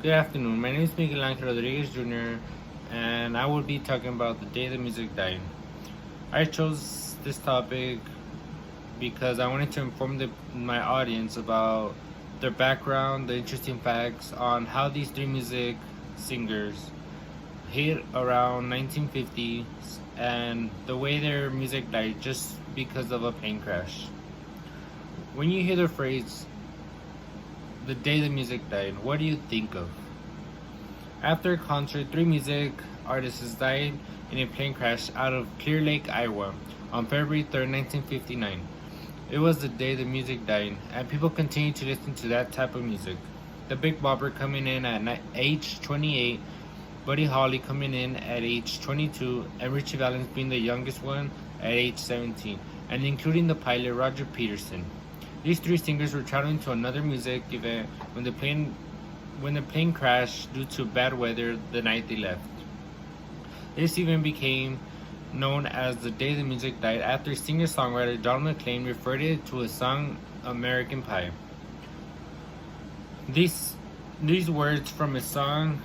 Good afternoon. My name is Miguel Angel Rodriguez Jr., and I will be talking about the day the music died. I chose this topic because I wanted to inform my audience about their background, the interesting facts on how these three music singers hit around 1950 and the way their music died just because of a plane crash. When you hear the phrase, the day the music died, what do you think of? After a concert, three music artists died in a plane crash out of Clear Lake, Iowa on February 3rd, 1959. It was the day the music died, and people continued to listen to that type of music. The Big Bopper coming in at age 28, Buddy Holly coming in at age 22, and Richie Valens being the youngest one at age 17, and including the pilot Roger Peterson. These three singers were traveling to another music event when the plane crashed due to bad weather the night they left. This event became known as the day the music died after singer-songwriter John McClain referred it to his song American Pie. These words from his song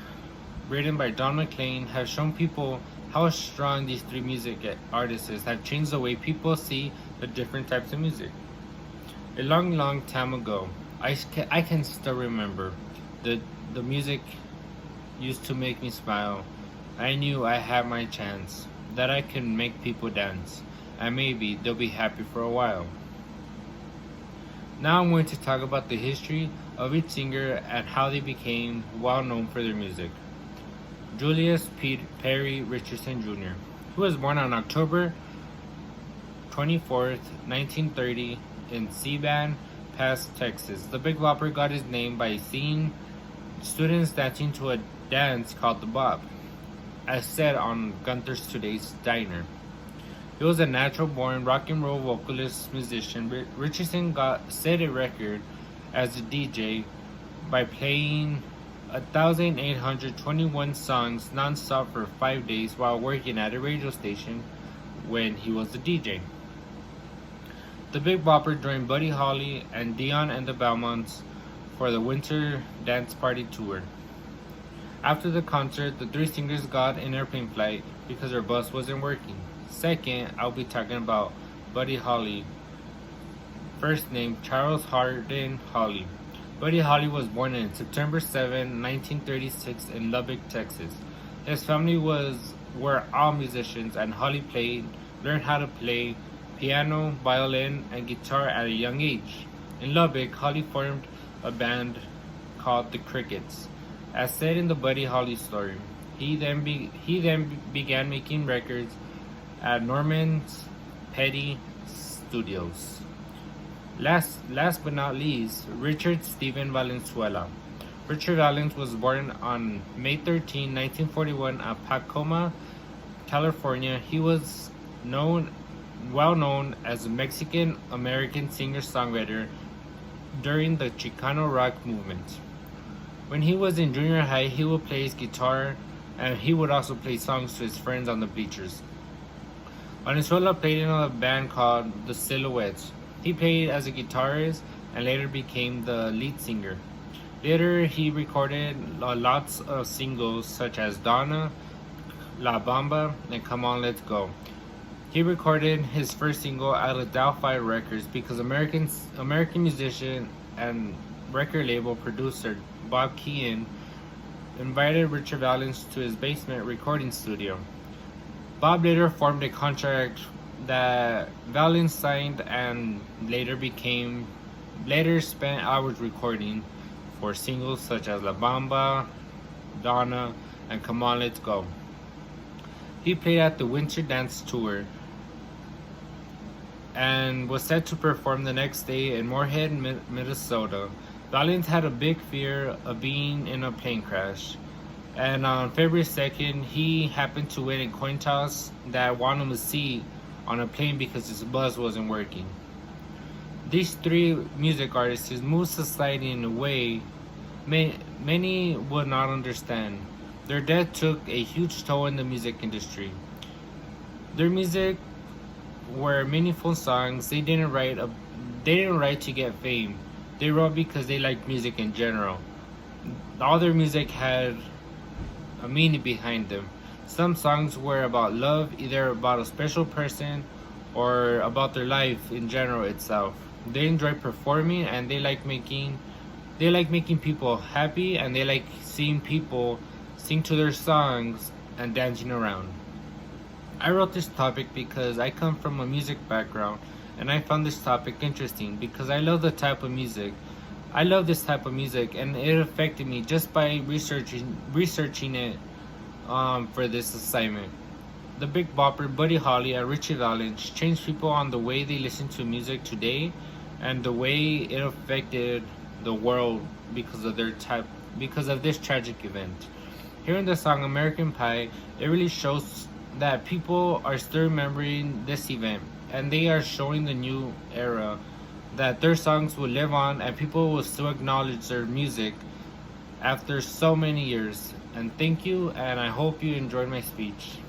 written by John McClain have shown people how strong these three music artists have changed the way people see the different types of music. A long time ago, I can still remember the music used to make me smile. I knew I had my chance, that I could make people dance, and maybe they'll be happy for a while. Now I'm going to talk about the history of each singer and how they became well known for their music. Julius Perry Richardson Jr., who was born on October 24th, 1930 in Seaban Pass, Texas. The Big Bopper got his name by seeing students dancing to a dance called the Bop, as said on Gunther's Today's Diner. He was a natural-born rock and roll vocalist musician. Richardson set a record as a DJ by playing 1,821 songs non-stop for 5 days while working at a radio station when he was a DJ. The Big Bopper joined Buddy Holly and Dion and the Belmonts for the Winter Dance Party Tour. After the concert, the three singers got an airplane flight because their bus wasn't working. Second, I'll be talking about Buddy Holly. First name, Charles Hardin Holly. Buddy Holly was born on September 7, 1936 in Lubbock, Texas. His family were all musicians, and Holly learned how to play piano, violin, and guitar at a young age. In Lubbock, Holly formed a band called the Crickets. As said in the Buddy Holly story, he then began making records at Norman's Petty Studios. Last but not least, Richard Stephen Valenzuela. Richard Valens was born on May 13, 1941 at Tacoma, California. He was well known as a Mexican-American singer-songwriter during the Chicano rock movement. When he was in junior high, he would play his guitar, and he would also play songs to his friends on the bleachers. Valenzuela played in a band called The Silhouettes. He played as a guitarist and later became the lead singer. Later, he recorded lots of singles such as Donna, La Bamba, and Come On Let's Go. He recorded his first single at Adelphi Records because American musician and record label producer Bob Keane invited Richard Valens to his basement recording studio. Bob later formed a contract that Valens signed and later spent hours recording for singles such as La Bamba, Donna, and Come On Let's Go. He played at the Winter Dance Tour and was set to perform the next day in Moorhead, Minnesota. Valens had a big fear of being in a plane crash, and on February 2nd, he happened to win a coin toss that won him a seat on a plane because his bus wasn't working. These three music artists moved society in a way many would not understand. Their death took a huge toll in the music industry. Their music were meaningful songs. They didn't write to get fame. They wrote because they liked music in general. All their music had a meaning behind them. Some songs were about love, either about a special person or about their life in general itself. They enjoy performing and they like making people happy, and they like seeing people sing to their songs and dancing around. I wrote this topic because I come from a music background, and I found this topic interesting because I love the type of music. I love this type of music, and it affected me just by researching it for this assignment. The Big Bopper, Buddy Holly, and Richie Valens changed people on the way they listen to music today, and the way it affected the world because of this tragic event. Here in the song American Pie, it really shows that people are still remembering this event, and they are showing the new era that their songs will live on and people will still acknowledge their music after so many years. And thank you, and I hope you enjoyed my speech.